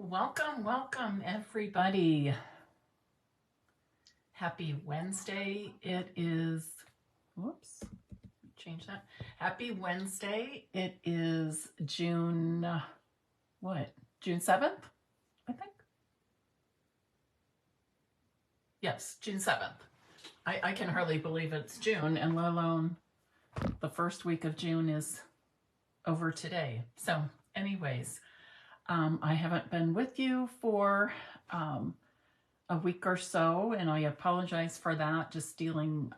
Welcome, welcome everybody. Happy Wednesday. It is, whoops, change that. Happy Wednesday. It is June, June 7th, I think. Yes, June 7th. I can hardly believe it's June, and let alone the first week of June is over today. So anyways, I haven't been with you for a week or so, and I apologize for that, just dealing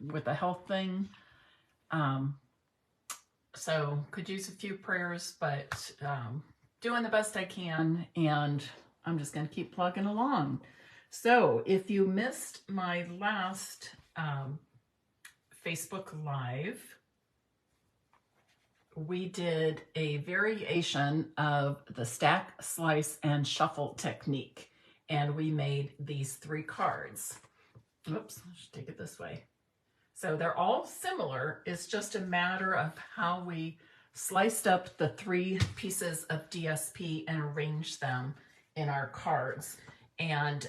with a health thing. So could use a few prayers, but doing the best I can, and I'm just going to keep plugging along. So if you missed my last Facebook Live, we did a variation of the stack, slice, and shuffle technique, and we made these 3 cards. Oops, I should take it this way. So they're all similar. It's just a matter of how we sliced up the 3 pieces of DSP and arranged them in our cards. And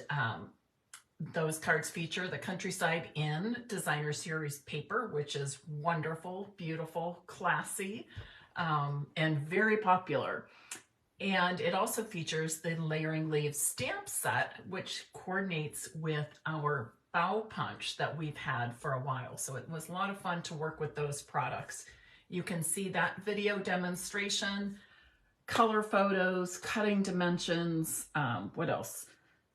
those cards feature the Countryside Inn Designer Series paper, which is wonderful, beautiful, classy, and very popular. And it also features the Layering Leaves stamp set, which coordinates with our bow punch that we've had for a while. So it was a lot of fun to work with those products. You can see that video demonstration, color photos, cutting dimensions, what else?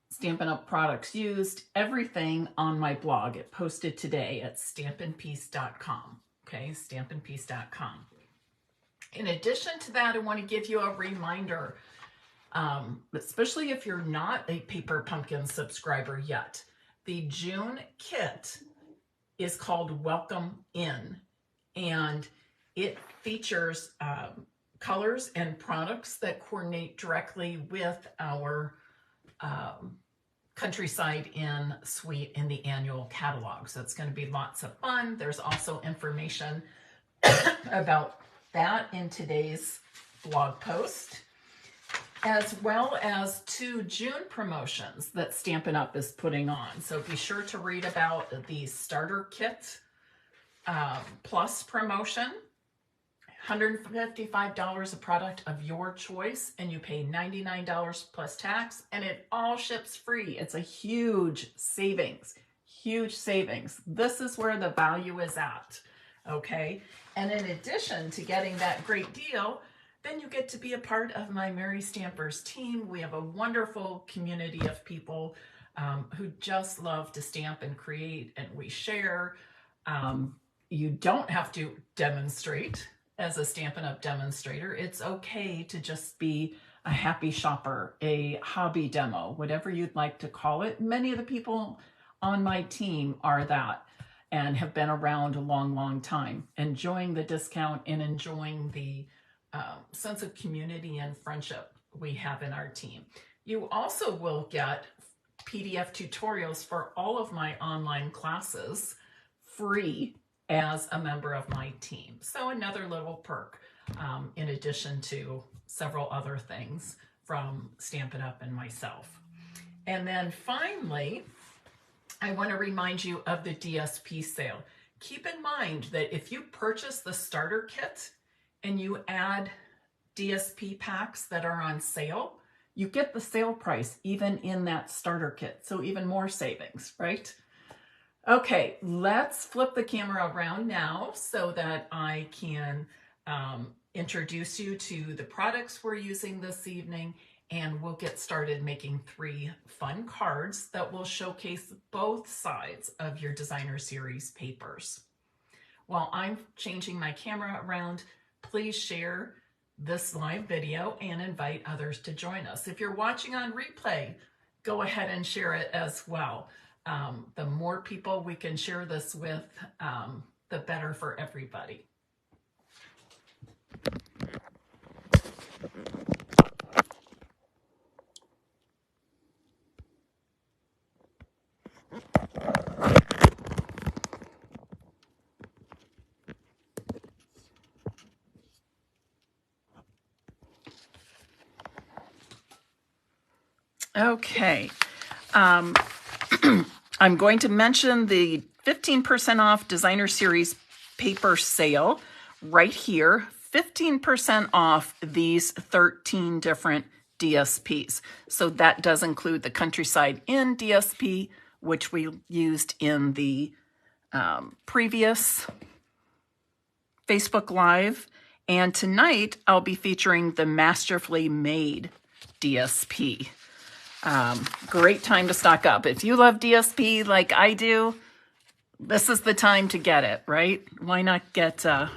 Stampin' Up! Products used, everything on my blog. It posted today at stampinpeace.com. Okay, stampinpeace.com. In addition to that, I want to give you a reminder, especially if you're not a Paper Pumpkin subscriber yet. The June kit is called Welcome In, and it features colors and products that coordinate directly with our Countryside Inn suite in the annual catalog. So it's going to be lots of fun. There's also information about that in today's blog post, as well as 2 June promotions that Stampin' Up! Is putting on. So be sure to read about the Starter Kit Plus promotion. $155 a product of your choice, and you pay $99 plus tax, and it all ships free. It's a huge savings, huge savings. This is where the value is at, okay? And in addition to getting that great deal, then you get to be a part of my Merry Stampers team. We have a wonderful community of people who just love to stamp and create, and we share. You don't have to demonstrate as a Stampin' Up! Demonstrator. It's okay to just be a happy shopper, a hobby demo, whatever you'd like to call it. Many of the people on my team are that and have been around a long, long time, enjoying the discount and enjoying the sense of community and friendship we have in our team. You also will get PDF tutorials for all of my online classes free as a member of my team. So another little perk in addition to several other things from Stampin' Up! And myself. And then finally, I want to remind you of the DSP sale. Keep in mind that if you purchase the starter kit and you add DSP packs that are on sale, you get the sale price even in that starter kit. So even more savings, right? Okay, let's flip the camera around now so that I can introduce you to the products we're using this evening, and we'll get started making 3 fun cards that will showcase both sides of your designer series papers. While I'm changing my camera around, please share this live video and invite others to join us. If you're watching on replay, go ahead and share it as well. The more people we can share this with, the better for everybody. Okay. I'm going to mention the 15% off designer series paper sale right here. 15% off these 13 different DSPs. So that does include the Countryside Inn DSP, which we used in the previous Facebook Live. And tonight I'll be featuring the Masterfully Made DSP. Great time to stock up. If you love DSP like I do, this is the time to get it, right? Why not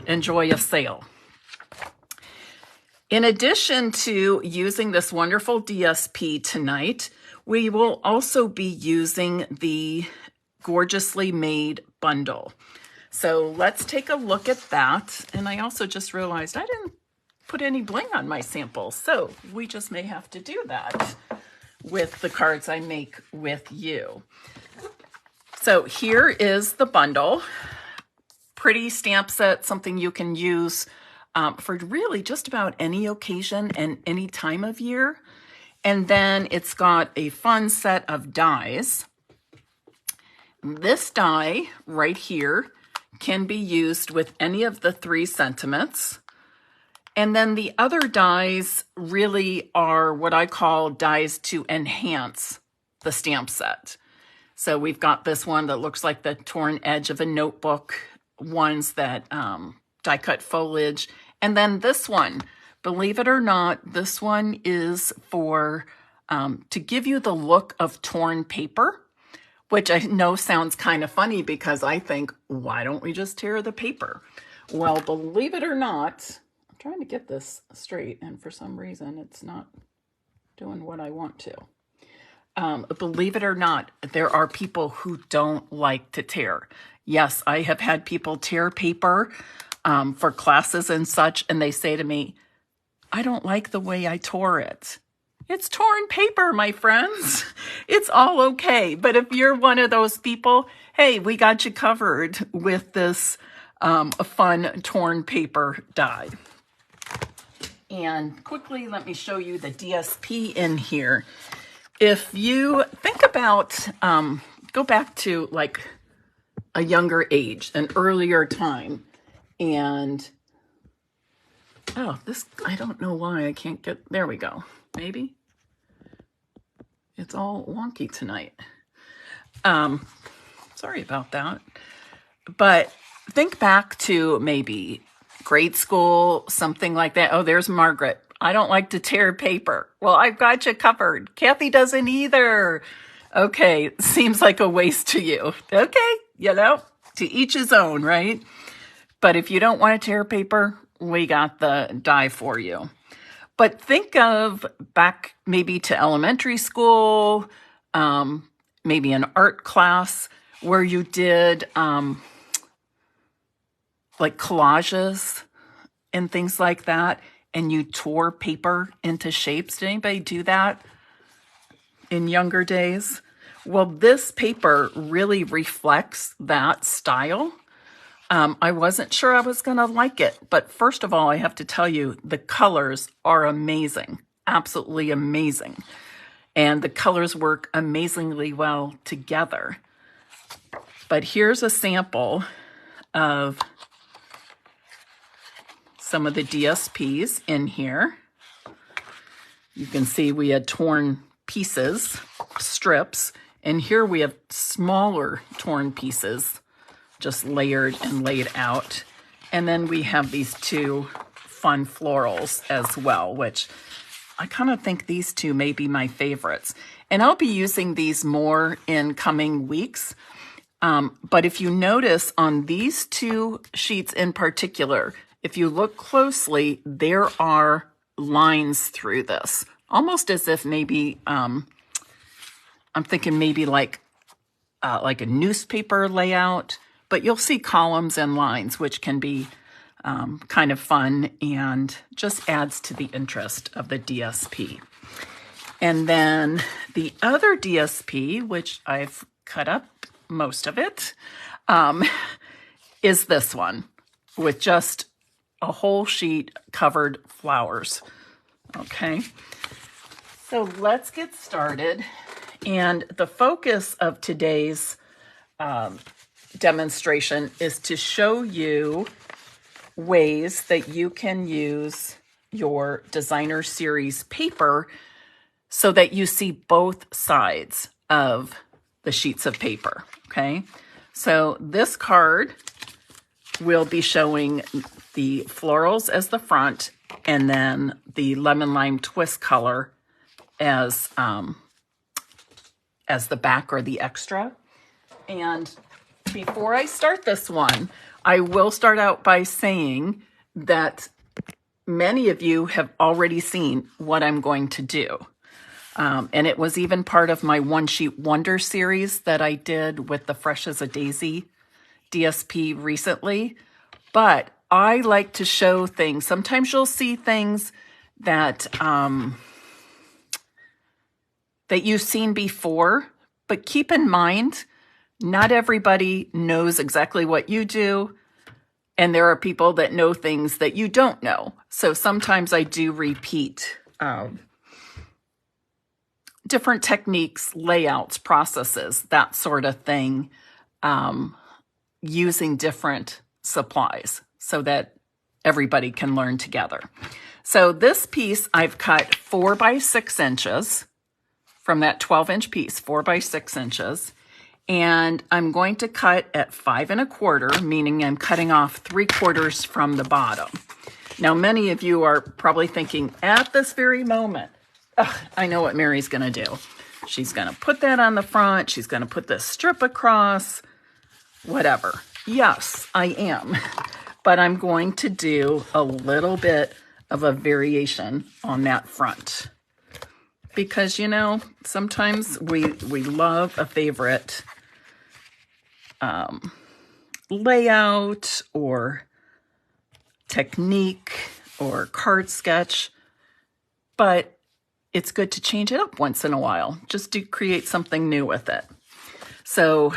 enjoy a sale? In addition to using this wonderful DSP tonight, we will also be using the Gorgeously Made bundle. So let's take a look at that. And I also just realized I didn't put any bling on my sample, so we just may have to do that with the cards I make with you. So here is the bundle. Pretty stamp set, something you can use for really just about any occasion and any time of year. And then it's got a fun set of dies. This die right here can be used with any of the 3 sentiments. And then the other dies really are what I call dies to enhance the stamp set. So we've got this one that looks like the torn edge of a notebook, ones that die cut foliage, and then this one, believe it or not, this one is for to give you the look of torn paper, which I know sounds kind of funny because I think, why don't we just tear the paper? Well, believe it or not, I'm trying to get this straight, and for some reason it's not doing what I want to. Believe it or not, there are people who don't like to tear. Yes, I have had people tear paper for classes and such, and they say to me, I don't like the way I tore it. It's torn paper, my friends. It's all okay. But if you're one of those people, hey, we got you covered with this fun torn paper die. And quickly, let me show you the DSP in here. If you think about, go back to like a younger age, an earlier time, and, oh, this, I don't know why I can't get, there we go. Maybe it's all wonky tonight. Sorry about that. But think back to maybe grade school, something like that. Oh, there's Margaret. I don't like to tear paper. Well, I've got you covered. Kathy doesn't either. Okay, seems like a waste to you. Okay, you know, to each his own, right? But if you don't want to tear paper, we got the die for you. But think of back maybe to elementary school, maybe an art class where you did like collages and things like that, and you tore paper into shapes. Did anybody do that in younger days? Well, this paper really reflects that style. I wasn't sure I was going to like it, but first of all, I have to tell you, the colors are amazing, absolutely amazing. And the colors work amazingly well together. But here's a sample of some of the DSPs in here. You can see we had torn pieces, strips, and here we have smaller torn pieces, just layered and laid out. And then we have these 2 fun florals as well, which I kind of think these 2 may be my favorites. And I'll be using these more in coming weeks. But if you notice on these 2 sheets in particular, if you look closely, there are lines through this, almost as if maybe, I'm thinking maybe like a newspaper layout, but you'll see columns and lines, which can be kind of fun and just adds to the interest of the DSP. And then the other DSP, which I've cut up most of it, is this one with just a whole sheet covered flowers. Okay. So let's get started. And the focus of today's demonstration is to show you ways that you can use your designer series paper so that you see both sides of the sheets of paper, okay? So this card will be showing the florals as the front and then the lemon lime twist color as the back or the extra. And before I start this one, I will start out by saying that many of you have already seen what I'm going to do. And it was even part of my One Sheet Wonder series that I did with the Fresh as a Daisy DSP recently. But I like to show things. Sometimes you'll see things that that you've seen before, but keep in mind, not everybody knows exactly what you do, and there are people that know things that you don't know. So sometimes I do repeat different techniques, layouts, processes, that sort of thing, using different supplies so that everybody can learn together. So this piece I've cut 4 by 6 inches from that 12-inch piece, 4 by 6 inches. And I'm going to cut at 5 1/4, meaning I'm cutting off 3/4 from the bottom. Now, many of you are probably thinking at this very moment, I know what Mary's gonna do. She's gonna put that on the front. She's gonna put this strip across, whatever. Yes, I am. But I'm going to do a little bit of a variation on that front. Because, you know, sometimes we love a favorite layout or technique or card sketch, but it's good to change it up once in a while, just to create something new with it. So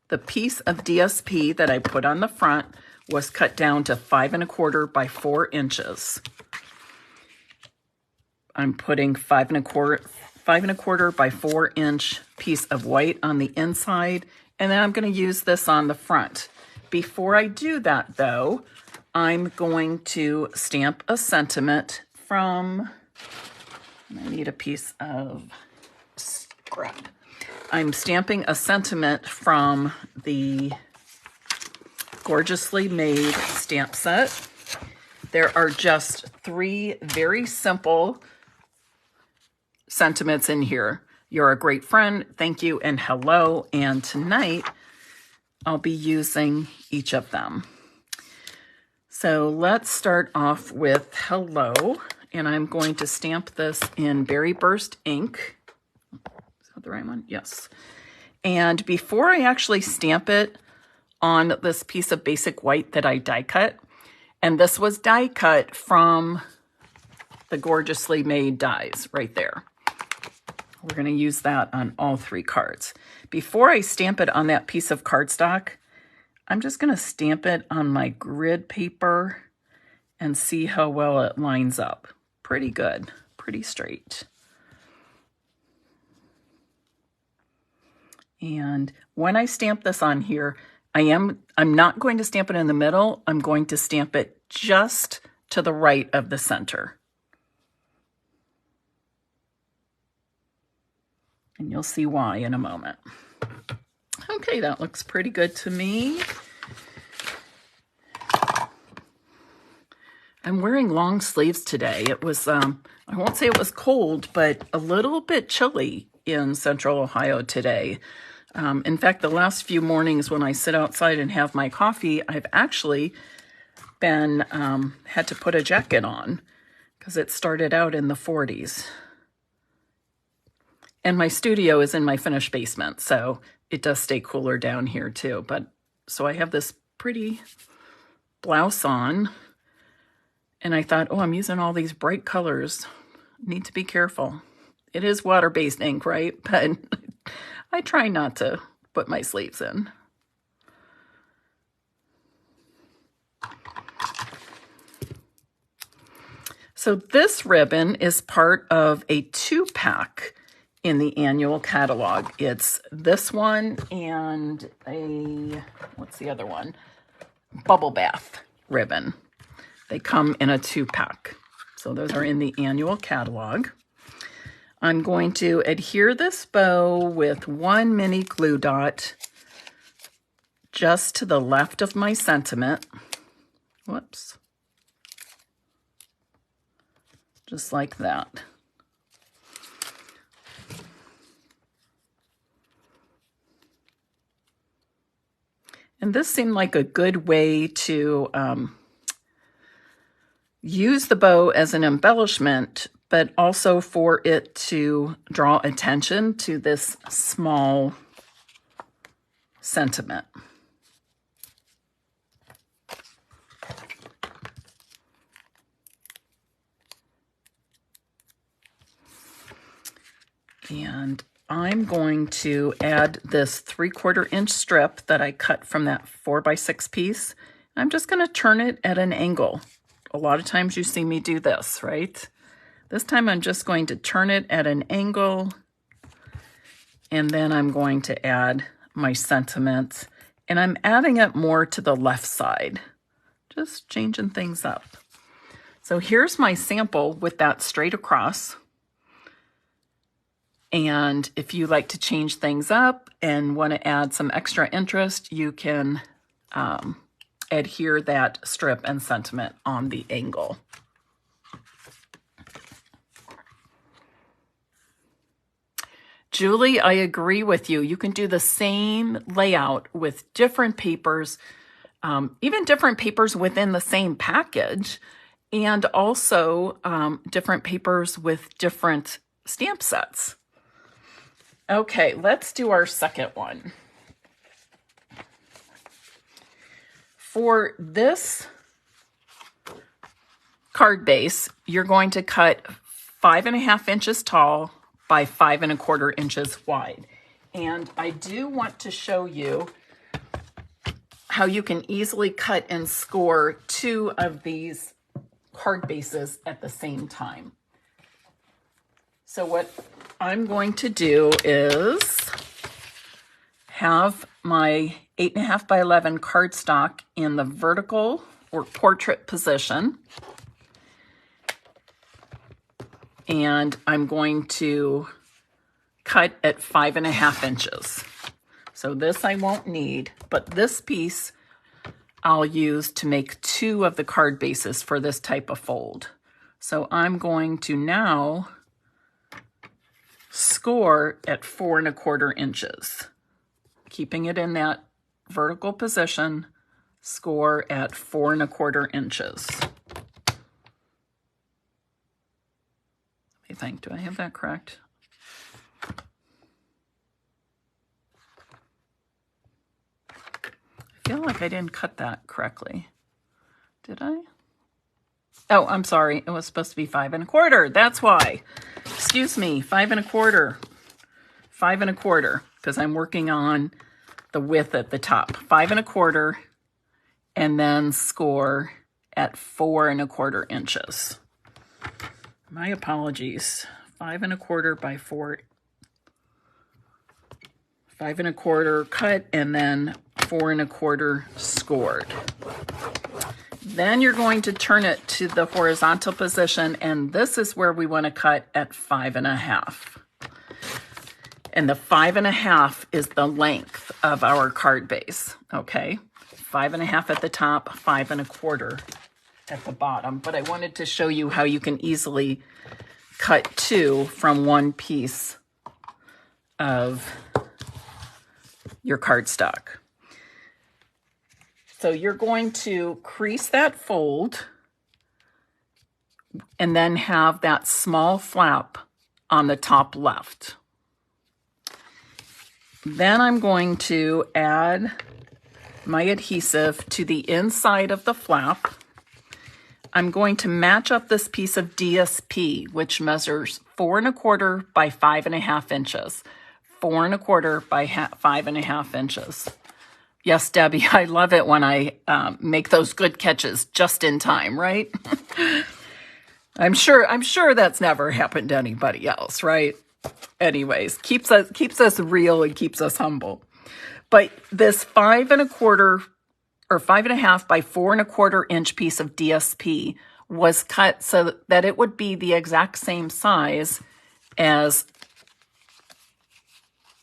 the piece of DSP that I put on the front was cut down to 5 1/4 by 4 inches. I'm putting 5 1/4 by 4 inch piece of white on the inside, and then I'm going to use this on the front. Before I do that though, I'm going to stamp a sentiment from, I need a piece of scrap. I'm stamping a sentiment from the Gorgeously Made stamp set. There are just 3 very simple sentiments in here. You're a great friend, thank you, and hello. And tonight, I'll be using each of them. So let's start off with hello. And I'm going to stamp this in Berry Burst ink. Is that the right one? Yes. And before I actually stamp it on this piece of basic white that I die cut, and this was die cut from the Gorgeously Made dies right there. We're going to use that on all 3 cards. Before I stamp it on that piece of cardstock, I'm just going to stamp it on my grid paper and see how well it lines up. Pretty good, pretty straight. And when I stamp this on here, I'm not going to stamp it in the middle. I'm going to stamp it just to the right of the center. And you'll see why in a moment. Okay, that looks pretty good to me. I'm wearing long sleeves today. It was, I won't say it was cold, but a little bit chilly in Central Ohio today. In fact, the last few mornings when I sit outside and have my coffee, I've actually been, had to put a jacket on because it started out in the 40s. And my studio is in my finished basement, so it does stay cooler down here too. But so I have this pretty blouse on, and I thought, oh, I'm using all these bright colors. Need to be careful. It is water-based ink, right? But I try not to put my sleeves in. So this ribbon is part of a 2-pack in the annual catalog. It's this one and what's the other one? Bubble bath ribbon. They come in a 2-pack. So those are in the annual catalog. I'm going to adhere this bow with 1 mini glue dot just to the left of my sentiment. Whoops. Just like that. And this seemed like a good way to use the bow as an embellishment, but also for it to draw attention to this small sentiment. And I'm going to add this 3/4 inch strip that I cut from that 4x6 piece. I'm just going to turn it at an angle. A lot of times you see me do this, right? This time I'm just going to turn it at an angle, and then I'm going to add my sentiment, and I'm adding it more to the left side, just changing things up. So here's my sample with that straight across. And if you like to change things up and want to add some extra interest, you can adhere that strip and sentiment on the angle. Julie, I agree with you. You can do the same layout with different papers, even different papers within the same package, and also different papers with different stamp sets. Okay, let's do our second one. For this card base, you're going to cut 5.5 inches tall by 5.25 inches wide. And I do want to show you how you can easily cut and score 2 of these card bases at the same time. So what I'm going to do is have my 8.5 by 11 cardstock in the vertical or portrait position. And I'm going to cut at 5.5 inches. So this I won't need, but this piece I'll use to make 2 of the card bases for this type of fold. So I'm going to now score at 4.25 inches. Keeping it in that vertical position, score at 4.25 inches. I think, do I have that correct? I feel like I didn't cut that correctly. Did I? Oh, I'm sorry. It was supposed to be 5.25. That's why. Excuse me, 5.25. 5.25, because I'm working on the width at the top. 5.25, and then score at 4.25 inches. My apologies. 5.25 by 4. 5.25 cut, and then 4.25 scored. Then you're going to turn it to the horizontal position, and this is where we want to cut at 5.5. And the 5.5 is the length of our card base, okay? 5.5 at the top, 5.25 at the bottom. But I wanted to show you how you can easily cut 2 from one piece of your cardstock. So you're going to crease that fold and then have that small flap on the top left. Then I'm going to add my adhesive to the inside of the flap. I'm going to match up this piece of DSP, which measures 4.25 by 5.5 inches. 4.25 by 5.5 inches. Yes, Debbie, I love it when I make those good catches just in time, right? I'm sure that's never happened to anybody else, right? Anyways, keeps us real and keeps us humble. But this 5 1/4 or 5.5 by 4 1/4 inch piece of DSP was cut so that it would be the exact same size as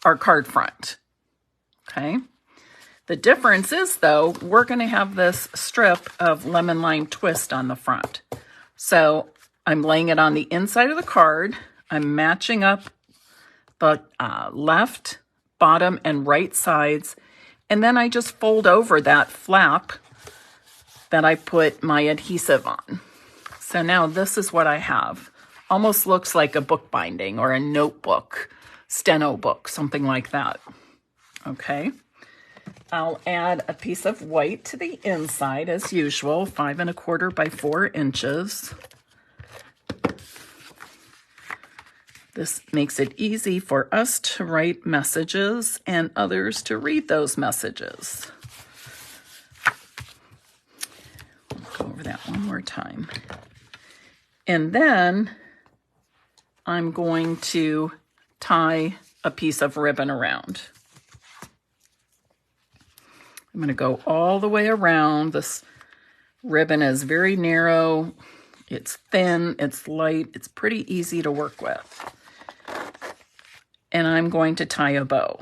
our card front. Okay. The difference is, though, we're going to have this strip of lemon lime twist on the front. So I'm laying it on the inside of the card. I'm matching up the left, bottom, and right sides. And then I just fold over that flap that I put my adhesive on. So now this is what I have. Almost looks like a bookbinding or a notebook, steno book, something like that. Okay. I'll add a piece of white to the inside as usual, 5 1/4 by 4 inches. This makes it easy for us to write messages and others to read those messages. I'll go over that one more time. And then I'm going to tie a piece of ribbon around. I'm going to go all the way around. This ribbon is very narrow. It's thin, it's light, it's pretty easy to work with. And I'm going to tie a bow.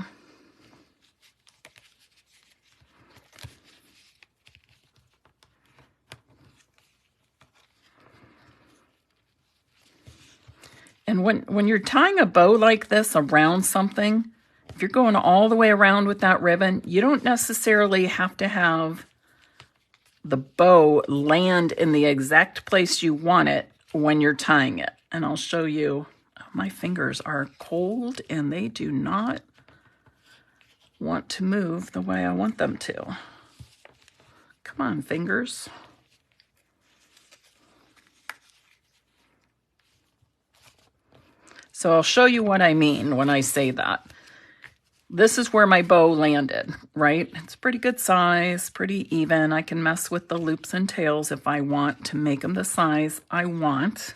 And when you're tying a bow like this around something, if you're going all the way around with that ribbon, you don't necessarily have to have the bow land in the exact place you want it when you're tying it. And I'll show you. My fingers are cold and they do not want to move the way I want them to. Come on, fingers. So I'll show you what I mean when I say that. This is where my bow landed, right? It's pretty good size, pretty even. I can mess with the loops and tails if I want to make them the size I want.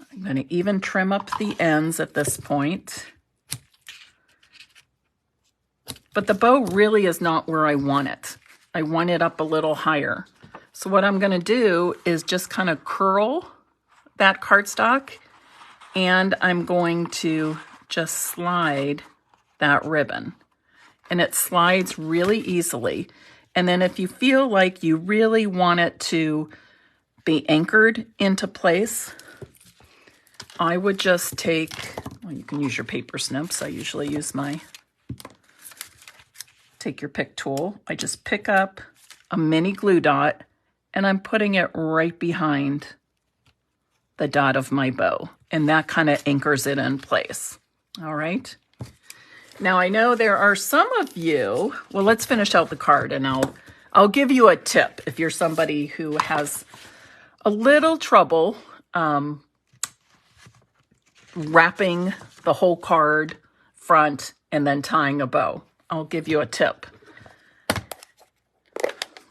I'm going to even trim up the ends at this point. But the bow really is not where I want it. I want it up a little higher. So what I'm going to do is just kind of curl that cardstock, and I'm going to just slide that ribbon. And it slides really easily. And then if you feel like you really want it to be anchored into place, I would just take, well, you can use your paper snips. I usually use take your pick tool. I just pick up a mini glue dot and I'm putting it right behind the dot of my bow. And that kind of anchors it in place. All right. Now I know there are some of you, well, let's finish out the card and I'll give you a tip if you're somebody who has a little trouble wrapping the whole card front and then tying a bow. I'll give you a tip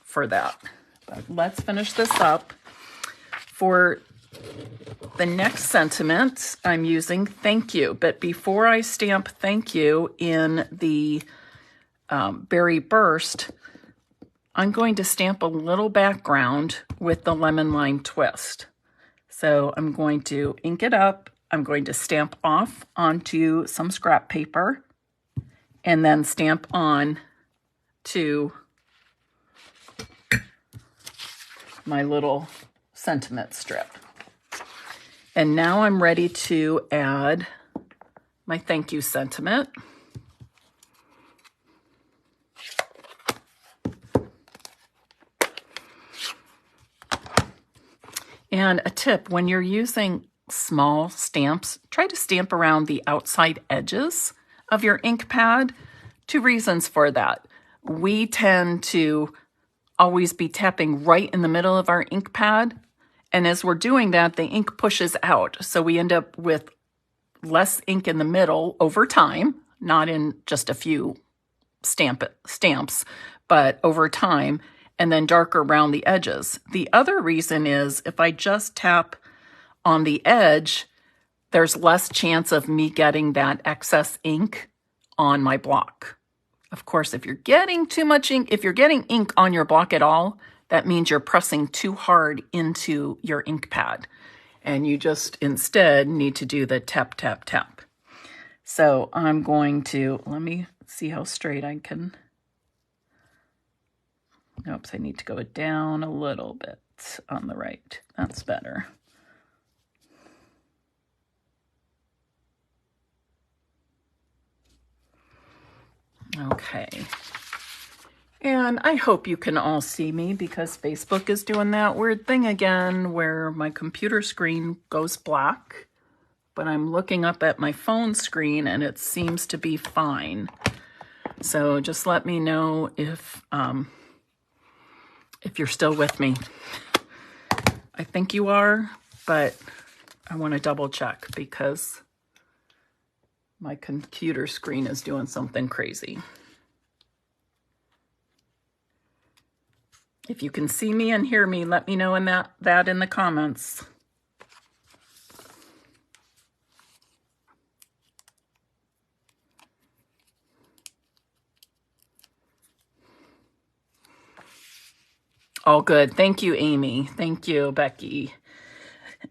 for that. But let's finish this up. For the next sentiment, I'm using thank you. But before I stamp thank you in the Berry Burst, I'm going to stamp a little background with the lemon lime twist. So I'm going to ink it up. I'm going to stamp off onto some scrap paper and then stamp on to my little sentiment strip. And now I'm ready to add my thank you sentiment. And a tip, when you're using small stamps, try to stamp around the outside edges of your ink pad. 2 reasons for that. We tend to always be tapping right in the middle of our ink pad. And as we're doing that, the ink pushes out. So we end up with less ink in the middle over time, not in just a few stamps, but over time. and then darker around the edges. The other reason is if I just tap on the edge, there's less chance of me getting that excess ink on my block. Of course, if you're getting too much ink, if you're getting ink on your block at all, that means you're pressing too hard into your ink pad. And you just instead need to do the tap, tap, tap. So I'm going to, let me see how straight I can. Oops, I need to go down a little bit on the right. That's better. Okay. And I hope you can all see me because Facebook is doing that weird thing again where my computer screen goes black, but I'm looking up at my phone screen and it seems to be fine. So just let me know if you're still with me. I think you are, but I want to double check because my computer screen is doing something crazy. If you can see me and hear me, let me know in that in the comments. All good. Thank you, Amy. Thank you, Becky.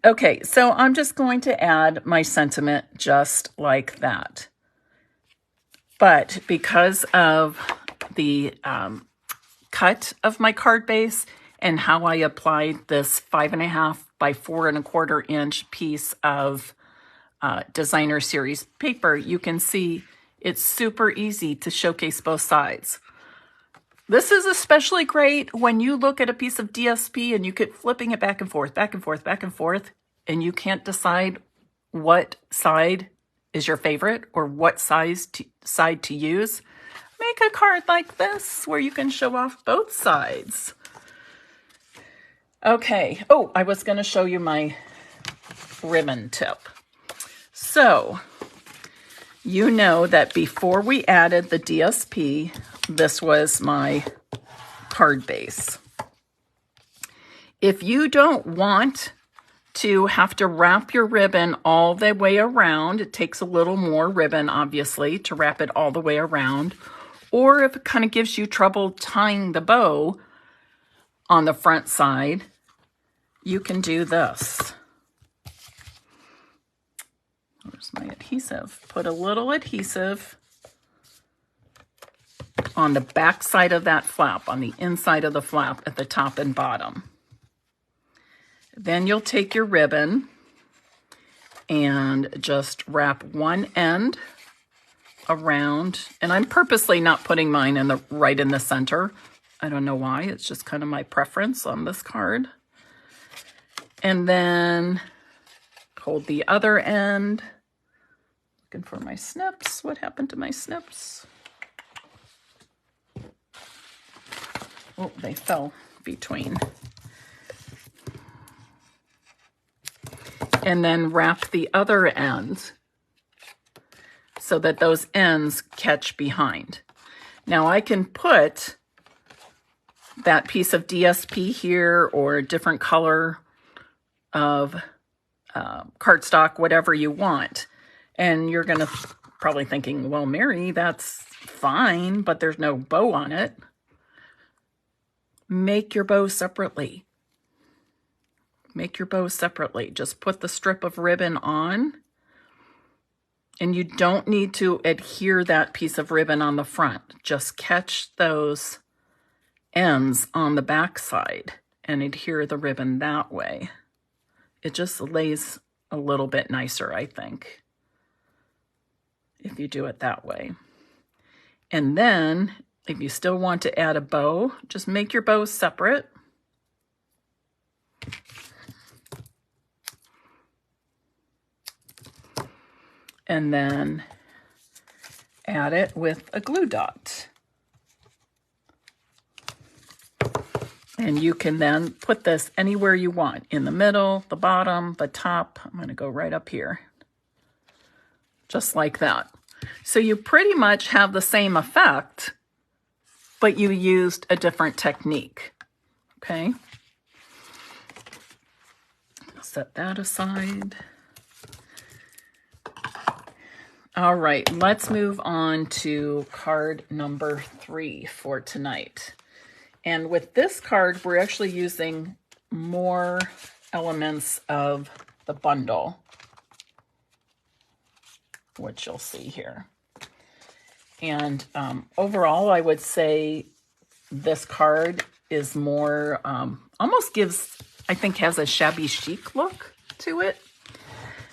Okay, so I'm just going to add my sentiment just like that. But because of the cut of my card base and how I applied this 5.5 by 4.25 inch piece of designer series paper, you can see it's super easy to showcase both sides. This is especially great when you look at a piece of DSP and you keep flipping it back and forth, back and forth, back and forth, and you can't decide what side is your favorite or what side to use. Make a card like this where you can show off both sides. Okay. Oh, I was going to show you my ribbon tip. So, you know that before we added the DSP, this was my card base. If you don't want to have to wrap your ribbon all the way around, it takes a little more ribbon, obviously, to wrap it all the way around. Or if it kind of gives you trouble tying the bow on the front side, you can do this. Where's my adhesive? Put a little adhesive on the back side of that flap, on the inside of the flap at the top and bottom. Then you'll take your ribbon and just wrap one end around, and I'm purposely not putting mine right in the center. I don't know why, it's just kind of my preference on this card. And then hold the other end. Looking for my snips. What happened to my snips? Oh, they fell between. And then wrap the other end so that those ends catch behind. Now I can put that piece of DSP here or a different color of cardstock, whatever you want. And you're gonna probably thinking, well, Mary, that's fine, but there's no bow on it. Make your bow separately. Make your bow separately. Just put the strip of ribbon on. And you don't need to adhere that piece of ribbon on the front. Just catch those ends on the back side and adhere the ribbon that way. It just lays a little bit nicer, I think, if you do it that way. And then, if you still want to add a bow, just make your bow separate. And then add it with a glue dot. And you can then put this anywhere you want, in the middle, the bottom, the top. I'm going to go right up here, just like that. So you pretty much have the same effect, but you used a different technique. Okay. Set that aside. All right, let's move on to card number 3 for tonight. And with this card, we're actually using more elements of the bundle, which you'll see here. And overall, I would say this card is more, almost gives, I think, has a shabby chic look to it.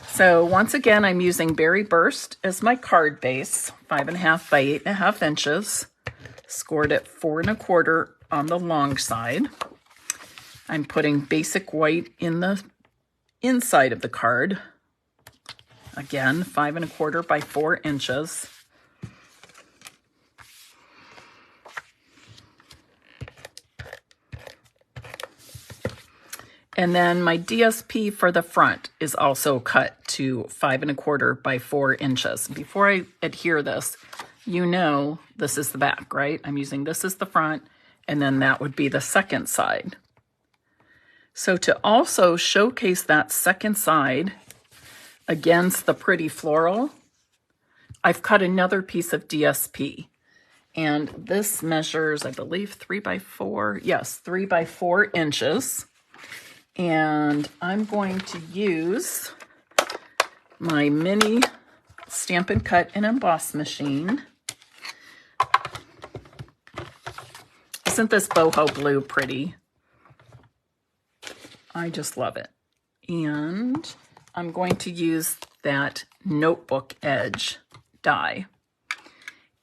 So once again, I'm using Berry Burst as my card base, 5.5 by 8.5 inches, scored at 4 1/4 on the long side. I'm putting basic white in the inside of the card. Again, 5 1/4 by 4 inches. And then my DSP for the front is also cut to 5 1/4 by 4 inches. Before I adhere this, you know this is the back, right? I'm using this as the front, and then that would be the second side. So to also showcase that second side against the pretty floral, I've cut another piece of DSP. And this measures, I believe, 3 by 4. Yes, 3 by 4 inches. And I'm going to use my mini Stampin' Cut and Emboss machine. Isn't this boho blue pretty? I just love it. And I'm going to use that notebook edge die.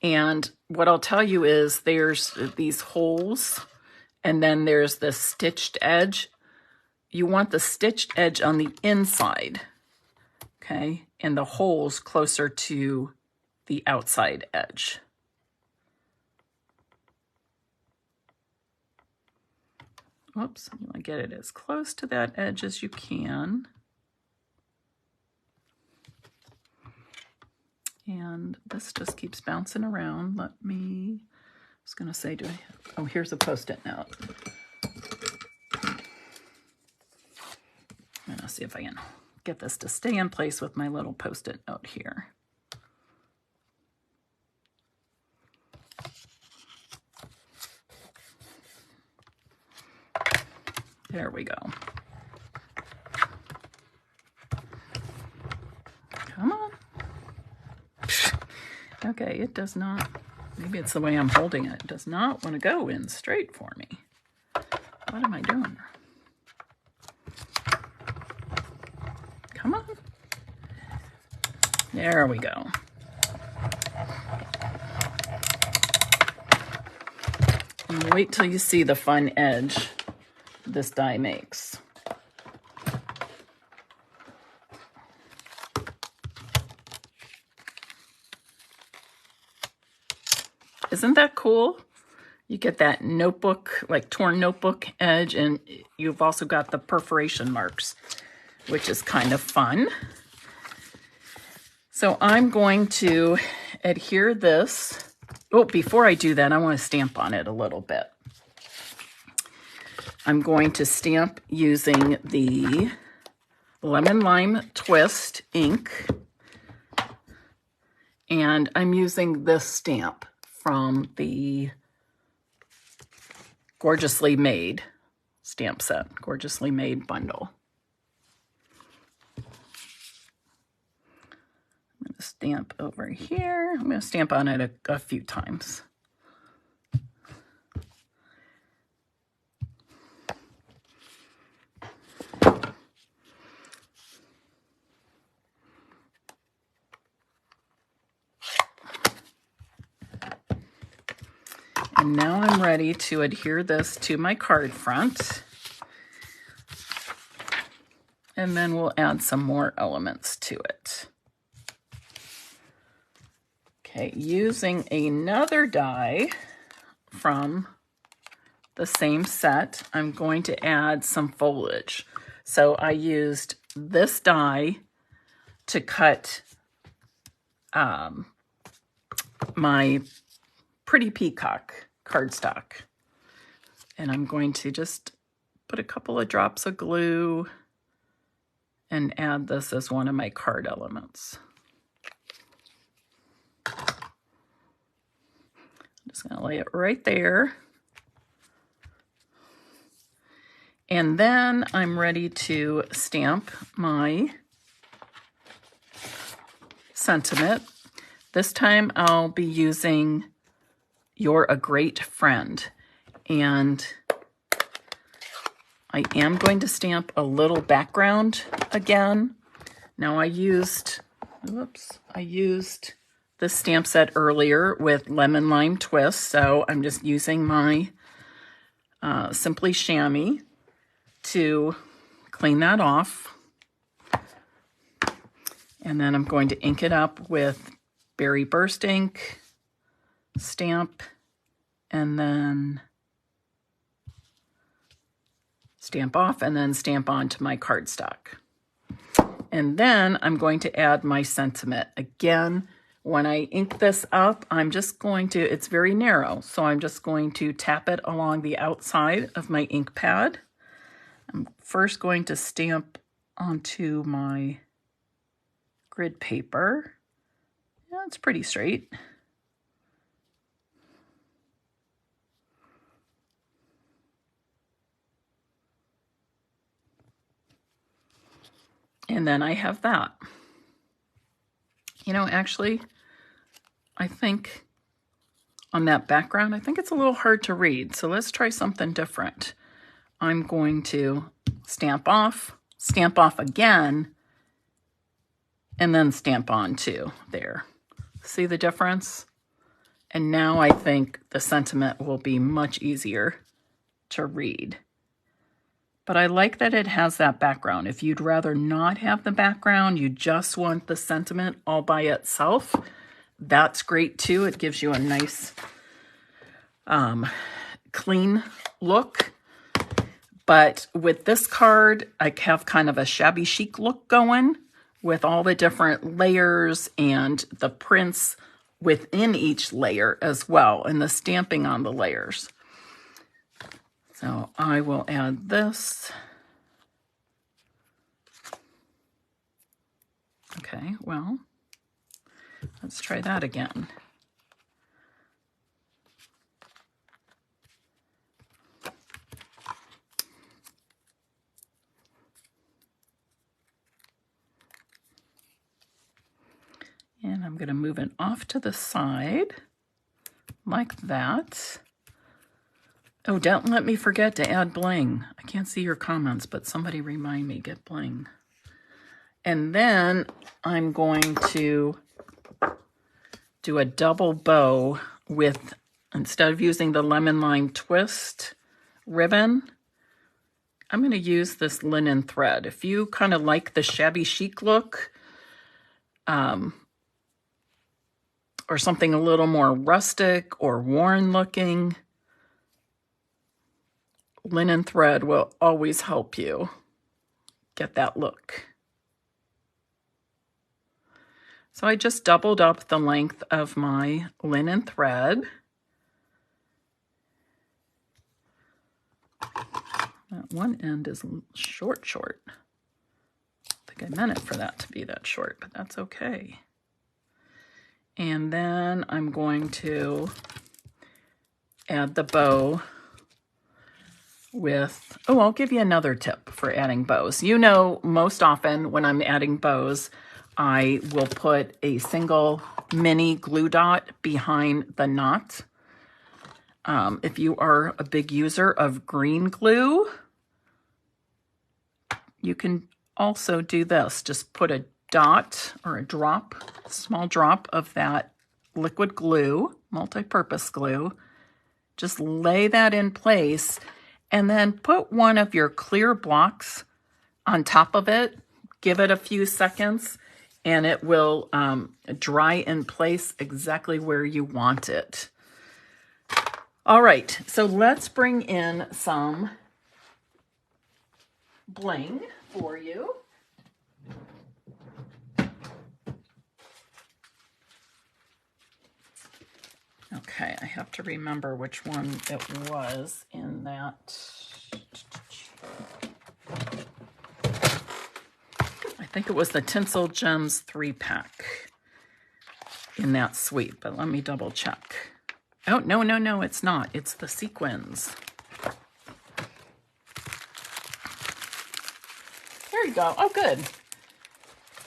And what I'll tell you is there's these holes, and then there's the stitched edge. You want the stitched edge on the inside, okay? And the holes closer to the outside edge. Oops, you want to get it as close to that edge as you can. And this just keeps bouncing around. I was going to say, oh, here's a Post-it note. I'm going to see if I can get this to stay in place with my little Post-it note here. There we go. Come on. Okay, it does not, maybe it's the way I'm holding it. It does not want to go in straight for me. What am I doing? Come on. There we go. And wait till you see the fun edge this die makes. Isn't that cool? You get that notebook, like torn notebook edge, and you've also got the perforation marks, which is kind of fun. So I'm going to adhere this. Oh, before I do that, I want to stamp on it a little bit. I'm going to stamp using the Lemon Lime Twist ink. And I'm using this stamp from the Gorgeously Made stamp set, Gorgeously Made bundle. I'm going to stamp over here. I'm going to stamp on it a few times. And now I'm ready to adhere this to my card front. And then we'll add some more elements to it. Okay, using another die from the same set, I'm going to add some foliage. So I used this die to cut my Pretty Peacock cardstock. And I'm going to just put a couple of drops of glue and add this as one of my card elements. I'm just going to lay it right there. And then I'm ready to stamp my sentiment. This time I'll be using You're a Great Friend. And I am going to stamp a little background again. Now I used this stamp set earlier with Lemon Lime Twist, so I'm just using my Simply Chamois to clean that off. And then I'm going to ink it up with Berry Burst ink, stamp, and then stamp off, and then stamp onto my cardstock. And then I'm going to add my sentiment. Again, when I ink this up, I'm just going to, it's very narrow, so I'm just going to tap it along the outside of my ink pad. I'm first going to stamp onto my grid paper. Yeah, it's pretty straight. And then I have that. You know, actually, I think on that background, I think it's a little hard to read. So let's try something different. I'm going to stamp off again, and then stamp on too. There. See the difference? And now I think the sentiment will be much easier to read. But I like that it has that background. If you'd rather not have the background, you just want the sentiment all by itself, that's great too. It gives you a nice clean look. But with this card, I have kind of a shabby chic look going with all the different layers and the prints within each layer as well, and the stamping on the layers. So I will add this. Okay, well, let's try that again. And I'm going to move it off to the side like that. Oh, don't let me forget to add bling. I can't see your comments, but somebody remind me, get bling. And then I'm going to do a double bow with, instead of using the Lemon Lime Twist ribbon, I'm going to use this linen thread. If you kind of like the shabby chic look, or something a little more rustic or worn looking, linen thread will always help you get that look. So I just doubled up the length of my linen thread. That one end is short. I think I meant it for that to be that short, but that's okay. And then I'm going to add the bow with, oh, I'll give you another tip for adding bows. You know, most often when I'm adding bows, I will put a single mini glue dot behind the knot. If you are a big user of green glue, you can also do this. Just put a dot or a drop, small drop of that liquid glue, multi-purpose glue. Just lay that in place and then put one of your clear blocks on top of it. Give it a few seconds and it will dry in place exactly where you want it. All right, so let's bring in some bling for you. Okay, I have to remember which one it was in that. think it was the Tinsel Gems 3-pack in that suite, but let me double check. Oh, no, it's not. It's the sequins. There you go. Oh, good.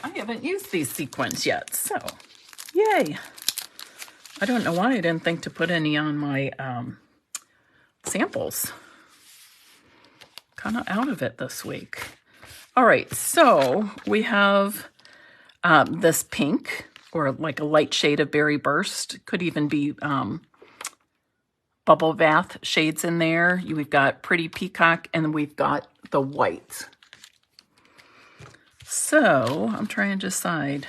I haven't used these sequins yet, so yay. I don't know why I didn't think to put any on my samples. Kind of out of it this week. All right, so we have this pink, or like a light shade of Berry Burst. Could even be bubble bath shades in there. We've got Pretty Peacock, and we've got the white. So I'm trying to decide.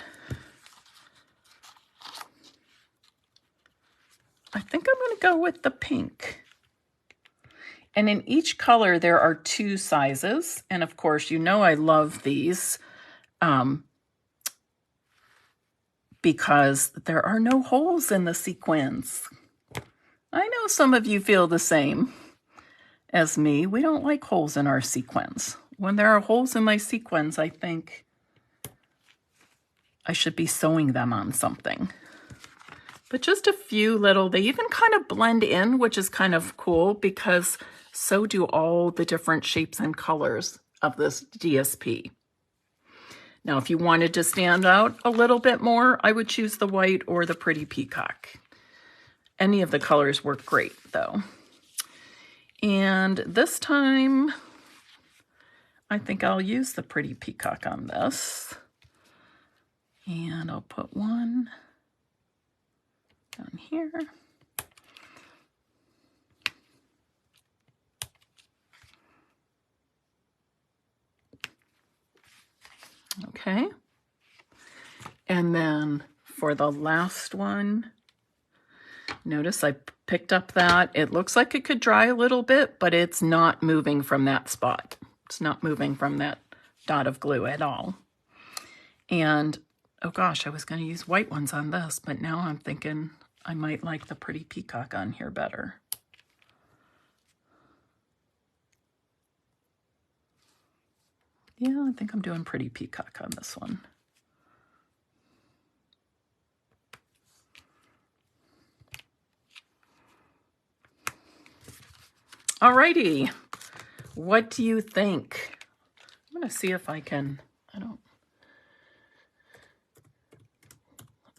I think I'm going to go with the pink. And in each color, there are 2 sizes. And of course, you know I love these because there are no holes in the sequins. I know some of you feel the same as me. We don't like holes in our sequins. When there are holes in my sequins, I think I should be sewing them on something. But just a few little, they even kind of blend in, which is kind of cool because so do all the different shapes and colors of this DSP. Now, if you wanted to stand out a little bit more, I would choose the white or the Pretty Peacock. Any of the colors work great, though. And this time, I think I'll use the Pretty Peacock on this. And I'll put one down here. Okay. And then for the last one, notice I picked up that. It looks like it could dry a little bit, but it's not moving from that spot. It's not moving from that dot of glue at all. And, oh gosh, I was going to use white ones on this, but now I'm thinking I might like the Pretty Peacock on here better. Yeah, I think I'm doing Pretty Peacock on this one. Alrighty, what do you think? I'm gonna see if I can,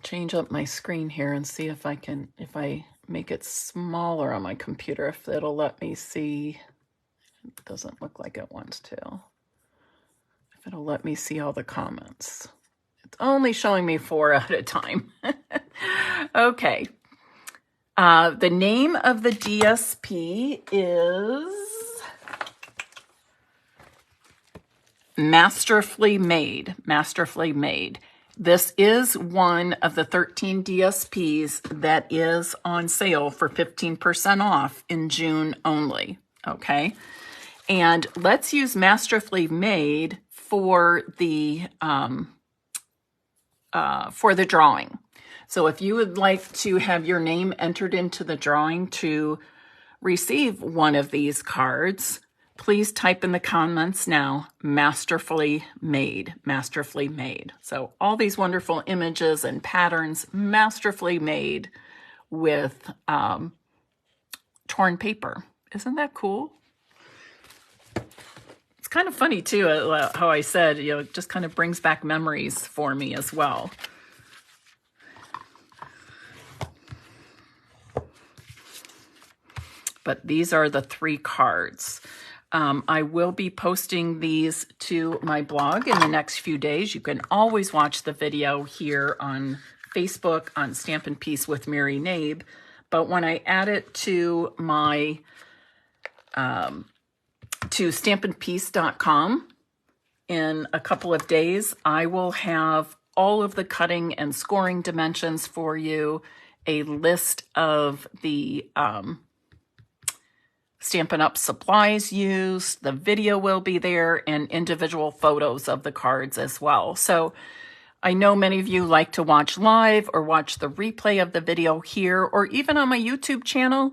change up my screen here and see if I can, if I make it smaller on my computer, if it'll let me see. It doesn't look like it wants to. If it'll let me see all the comments. It's only showing me 4 at a time. Okay. The name of the DSP is Masterfully Made. Masterfully Made. This is one of the 13 DSPs that is on sale for 15% off in June only. Okay. And let's use Masterfully Made for the drawing. So if you would like to have your name entered into the drawing to receive one of these cards, please type in the comments now, Masterfully Made, Masterfully Made. So all these wonderful images and patterns, masterfully made with torn paper. Isn't that cool? It's kind of funny too, how I said, it just kind of brings back memories for me as well. But these are the 3 cards. I will be posting these to my blog in the next few days. You can always watch the video here on Facebook on Stampin' Piece with Mary Nabe. But when I add it to my to stampinpiece.com in a couple of days, I will have all of the cutting and scoring dimensions for you, a list of the Stampin' Up! Supplies used, the video will be there, and individual photos of the cards as well. So I know many of you like to watch live or watch the replay of the video here or even on my YouTube channel,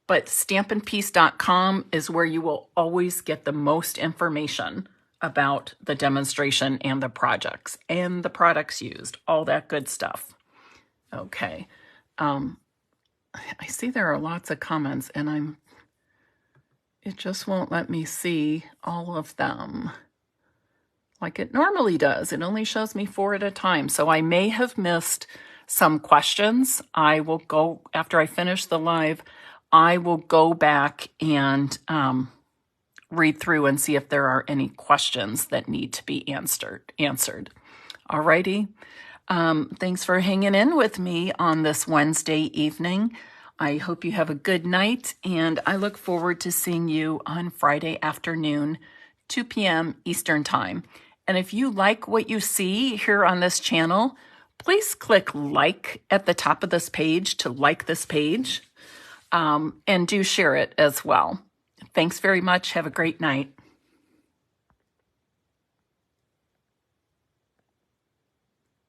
but stampinpiece.com is where you will always get the most information about the demonstration and the projects and the products used, all that good stuff. Okay. I see there are lots of comments and it just won't let me see all of them like it normally does. It only shows me 4 at a time. So I may have missed some questions. I will go, after I finish the live, I will go back and read through and see if there are any questions that need to be answered. Alrighty. Thanks for hanging in with me on this Wednesday evening. I hope you have a good night, and I look forward to seeing you on Friday afternoon, 2 p.m. Eastern Time. And if you like what you see here on this channel, please click like at the top of this page to like this page, and do share it as well. Thanks very much. Have a great night.